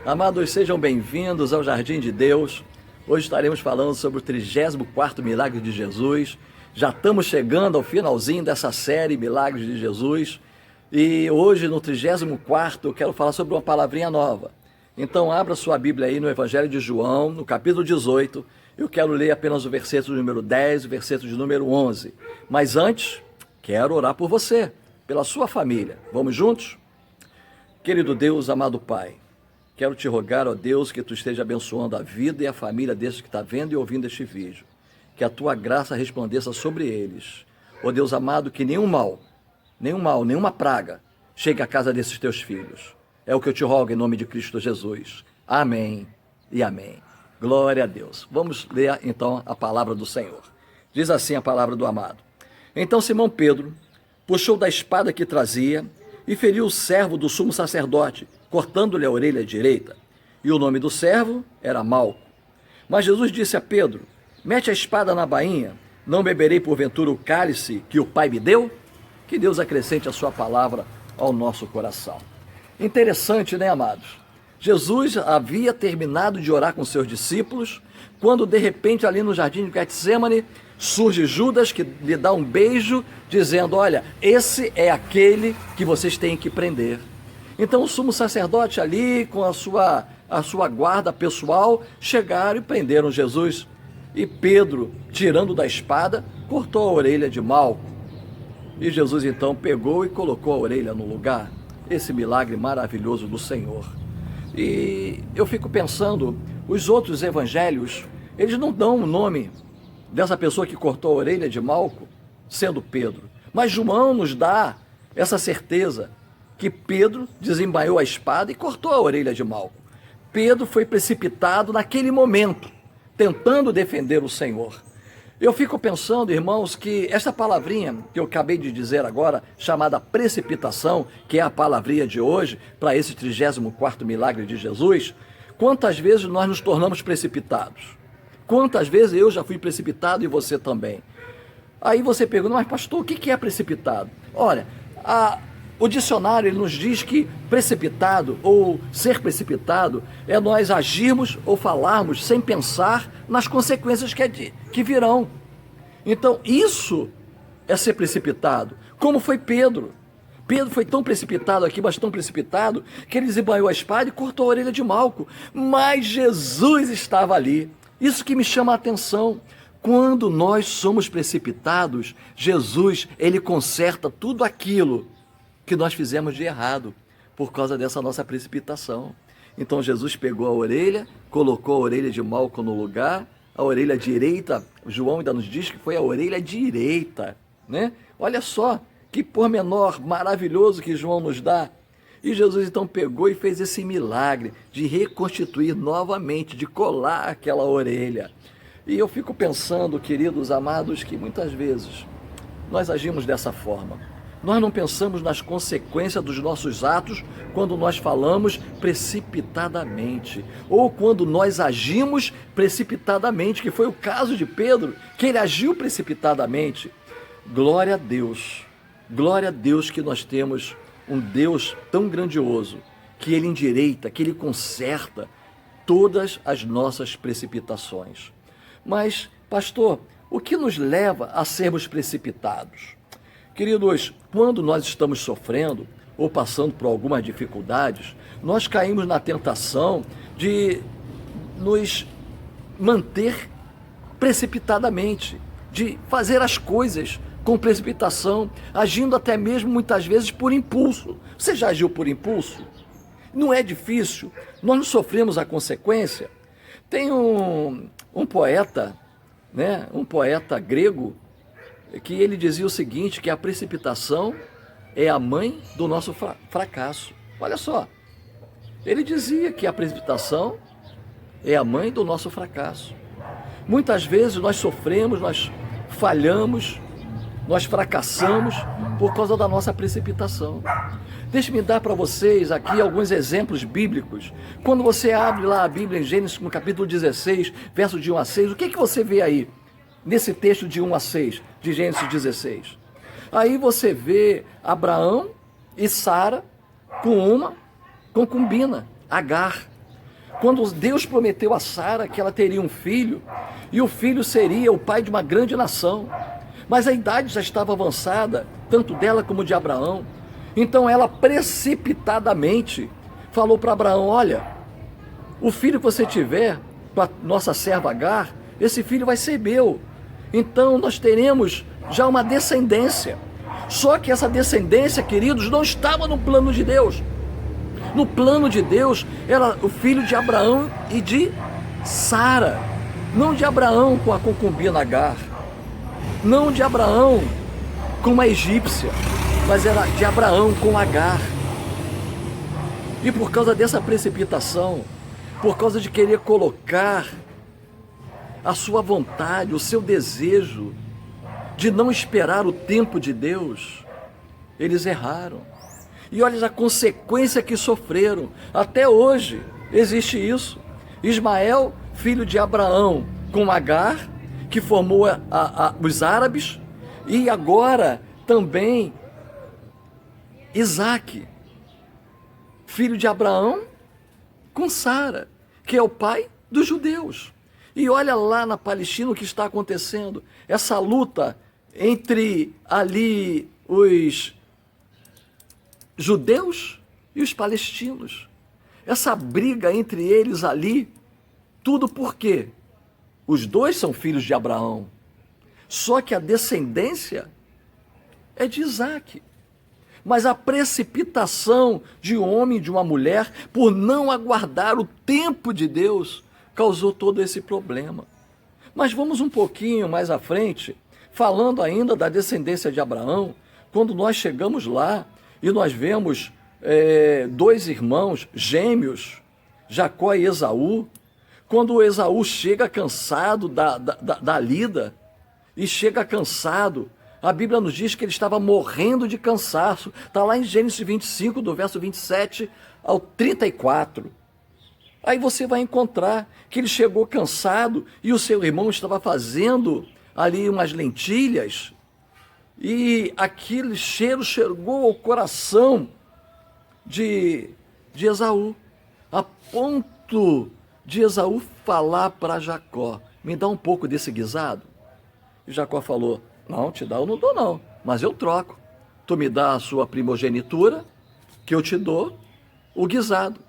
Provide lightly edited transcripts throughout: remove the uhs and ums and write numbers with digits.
Amados, sejam bem-vindos ao Jardim de Deus. Hoje estaremos falando sobre o 34º milagre de Jesus. Já estamos chegando ao finalzinho dessa série Milagres de Jesus. E hoje, no 34º, eu quero falar sobre uma palavrinha nova. Então, abra sua Bíblia aí no Evangelho de João, no capítulo 18. Eu quero ler apenas o versículo de número 10 e o versículo de número 11. Mas antes, quero orar por você, pela sua família. Vamos juntos? Querido Deus, amado Pai, quero te rogar, ó Deus, que tu esteja abençoando a vida e a família desses que está vendo e ouvindo este vídeo. Que a tua graça resplandeça sobre eles. Ó Deus amado, que nenhum mal, nenhuma praga chegue à casa desses teus filhos. É o que eu te rogo em nome de Cristo Jesus. Amém e amém. Glória a Deus. Vamos ler então a palavra do Senhor. Diz assim a palavra do amado. Então Simão Pedro puxou da espada que trazia e feriu o servo do sumo sacerdote, cortando-lhe a orelha direita. E o nome do servo era Malco. Mas Jesus disse a Pedro: mete a espada na bainha, não beberei porventura o cálice que o Pai me deu? Que Deus acrescente a sua palavra ao nosso coração. Interessante, né, amados? Jesus havia terminado de orar com seus discípulos, quando de repente ali no jardim de Getsêmani surge Judas, que lhe dá um beijo, dizendo: olha, esse é aquele que vocês têm que prender. Então o sumo sacerdote ali, com a sua guarda pessoal, chegaram e prenderam Jesus. E Pedro, tirando da espada, cortou a orelha de Malco. E Jesus então pegou e colocou a orelha no lugar. Esse milagre maravilhoso do Senhor. E eu fico pensando, os outros evangelhos, eles não dão o nome dessa pessoa que cortou a orelha de Malco, sendo Pedro. Mas João nos dá essa certeza, que Pedro desembaiou a espada e cortou a orelha de Malco. Pedro foi precipitado naquele momento, tentando defender o Senhor. Eu fico pensando, irmãos, que essa palavrinha que eu acabei de dizer agora, chamada precipitação, que é a palavrinha de hoje, para esse 34º milagre de Jesus, quantas vezes nós nos tornamos precipitados? Quantas vezes eu já fui precipitado e você também? Aí você pergunta: mas pastor, o que é precipitado? Olha, o dicionário ele nos diz que precipitado ou ser precipitado é nós agirmos ou falarmos sem pensar nas consequências que virão. Então isso é ser precipitado, como foi Pedro. Pedro foi tão precipitado aqui, mas tão precipitado, que ele desembaiou a espada e cortou a orelha de Malco. Mas Jesus estava ali. Isso que me chama a atenção. Quando nós somos precipitados, Jesus, ele conserta tudo aquilo que nós fizemos de errado por causa dessa nossa precipitação. Então Jesus pegou a orelha, colocou a orelha de Malco no lugar, a orelha direita, João ainda nos diz que foi a orelha direita, né? Olha só que pormenor maravilhoso que João nos dá. E Jesus então pegou e fez esse milagre de reconstituir novamente, de colar aquela orelha. E eu fico pensando, queridos amados, que muitas vezes nós agimos dessa forma. Nós não pensamos nas consequências dos nossos atos quando nós falamos precipitadamente, ou quando nós agimos precipitadamente, que foi o caso de Pedro, que ele agiu precipitadamente. Glória a Deus que nós temos um Deus tão grandioso, que ele endireita, que ele conserta todas as nossas precipitações. Mas, pastor, o que nos leva a sermos precipitados? Queridos, quando nós estamos sofrendo ou passando por algumas dificuldades, nós caímos na tentação de nos manter precipitadamente, de fazer as coisas com precipitação, agindo até mesmo muitas vezes por impulso. Você já agiu por impulso? Não é difícil, nós não sofremos a consequência. Tem um poeta, né, um poeta grego, que ele dizia o seguinte, que a precipitação é a mãe do nosso fracasso. Olha só, ele dizia que a precipitação é a mãe do nosso fracasso. Muitas vezes nós sofremos, nós falhamos, nós fracassamos por causa da nossa precipitação. Deixe-me dar para vocês aqui alguns exemplos bíblicos. Quando você abre lá a Bíblia em Gênesis, no capítulo 16, verso de 1 a 6, o que você vê aí? Nesse texto de 1 a 6, de Gênesis 16. Aí você vê Abraão e Sara com uma concubina, Agar. Quando Deus prometeu a Sara que ela teria um filho, e o filho seria o pai de uma grande nação. Mas a idade já estava avançada, tanto dela como de Abraão. Então ela precipitadamente falou para Abraão: olha, o filho que você tiver com a nossa serva Agar, esse filho vai ser meu. Então nós teremos já uma descendência. Só que essa descendência, queridos, não estava no plano de Deus. No plano de Deus era o filho de Abraão e de Sara. Não de Abraão com a concubina Agar. Não de Abraão com uma egípcia, mas era de Abraão com Agar. E por causa dessa precipitação, por causa de querer colocar a sua vontade, o seu desejo, de não esperar o tempo de Deus, eles erraram. E olha a consequência que sofreram. Até hoje existe isso. Ismael, filho de Abraão com Agar, que formou os árabes, e agora também Isaque, filho de Abraão com Sara, que é o pai dos judeus. E olha lá na Palestina o que está acontecendo. Essa luta entre ali os judeus e os palestinos. Essa briga entre eles ali, tudo por quê? Os dois são filhos de Abraão. Só que a descendência é de Isaque. Mas a precipitação de um homem e de uma mulher, por não aguardar o tempo de Deus, causou todo esse problema. Mas vamos um pouquinho mais à frente, falando ainda da descendência de Abraão, quando nós chegamos lá e nós vemos dois irmãos gêmeos, Jacó e Esaú. Quando Esaú chega cansado da lida, e chega cansado, a Bíblia nos diz que ele estava morrendo de cansaço. Está lá em Gênesis 25, do verso 27 ao 34. Aí você vai encontrar que ele chegou cansado e o seu irmão estava fazendo ali umas lentilhas, e aquele cheiro chegou ao coração de Esaú, a ponto de Esaú falar para Jacó: me dá um pouco desse guisado. E Jacó falou: não, te dá eu não dou não, mas eu troco. Tu me dá a sua primogenitura, que eu te dou o guisado.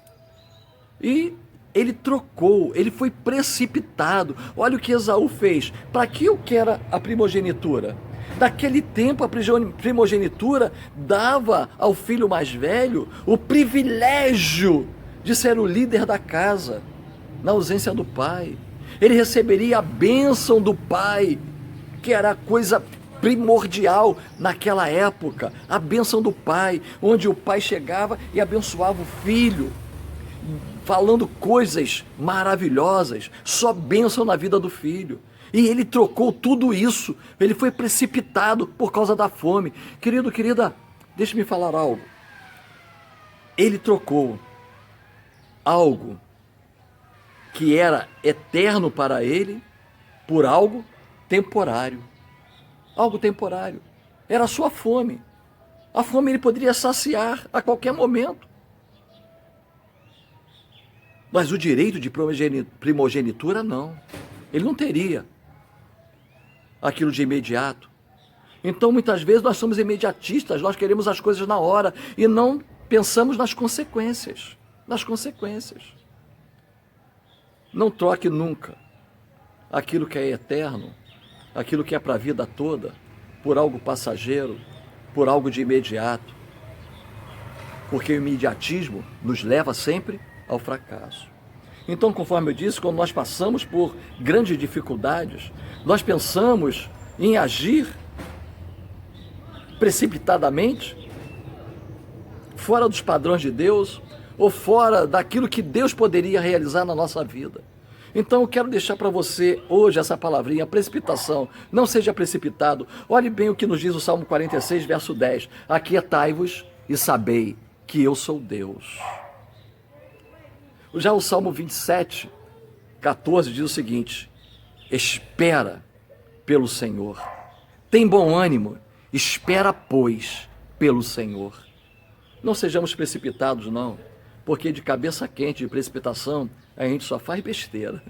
E ele trocou, ele foi precipitado. Olha o que Esaú fez. Para que eu quero a primogenitura? Naquele tempo, a primogenitura dava ao filho mais velho o privilégio de ser o líder da casa, na ausência do pai. Ele receberia a bênção do pai, que era a coisa primordial naquela época, a bênção do pai, onde o pai chegava e abençoava o filho, falando coisas maravilhosas, só bênção na vida do filho. E ele trocou tudo isso, ele foi precipitado por causa da fome. Querido, querida, deixe-me falar algo. Ele trocou algo que era eterno para ele por algo temporário. Algo temporário. Era a sua fome. A fome ele poderia saciar a qualquer momento. Mas o direito de primogenitura, não. Ele não teria aquilo de imediato. Então, muitas vezes, nós somos imediatistas, nós queremos as coisas na hora e não pensamos nas consequências. Nas consequências. Não troque nunca aquilo que é eterno, aquilo que é para a vida toda, por algo passageiro, por algo de imediato. Porque o imediatismo nos leva sempre ao fracasso. Então, conforme eu disse, quando nós passamos por grandes dificuldades, nós pensamos em agir precipitadamente, fora dos padrões de Deus, ou fora daquilo que Deus poderia realizar na nossa vida. Então eu quero deixar para você hoje essa palavrinha: precipitação. Não seja precipitado. Olhe bem o que nos diz o Salmo 46, verso 10. Aquietai-vos e sabei que eu sou Deus. Já o Salmo 27, 14 diz o seguinte: espera pelo Senhor. Tem bom ânimo, espera, pois, pelo Senhor. Não sejamos precipitados, não, porque de cabeça quente, de precipitação, A gente só faz besteira.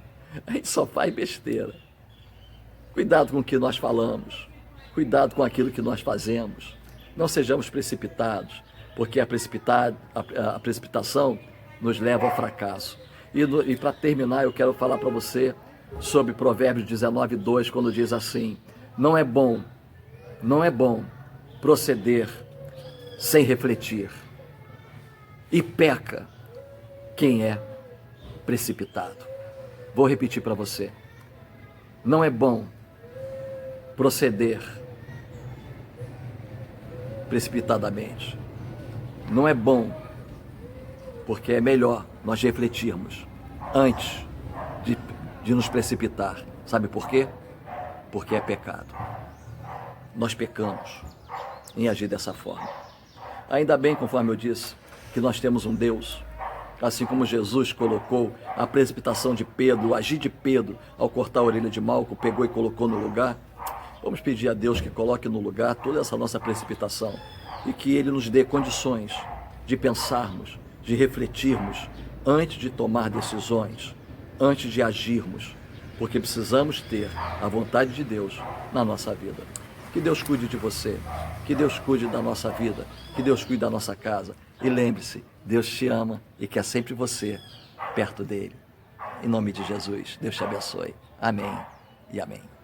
A gente só faz besteira. Cuidado com o que nós falamos. Cuidado com aquilo que nós fazemos. Não sejamos precipitados, porque a precipitação nos leva ao fracasso. E para terminar, eu quero falar para você sobre Provérbios 19:2, quando diz assim: não é bom proceder sem refletir, e peca quem é precipitado. Vou repetir para você: não é bom proceder precipitadamente. Não é bom, porque é melhor nós refletirmos antes de nos precipitar. Sabe por quê? Porque é pecado. Nós pecamos em agir dessa forma. Ainda bem, conforme eu disse, que nós temos um Deus, assim como Jesus colocou a precipitação de Pedro, o agir de Pedro ao cortar a orelha de Malco, pegou e colocou no lugar. Vamos pedir a Deus que coloque no lugar toda essa nossa precipitação e que Ele nos dê condições de pensarmos, de refletirmos antes de tomar decisões, antes de agirmos, porque precisamos ter a vontade de Deus na nossa vida. Que Deus cuide de você, que Deus cuide da nossa vida, que Deus cuide da nossa casa. E lembre-se, Deus te ama e quer sempre você perto dele. Em nome de Jesus, Deus te abençoe. Amém e amém.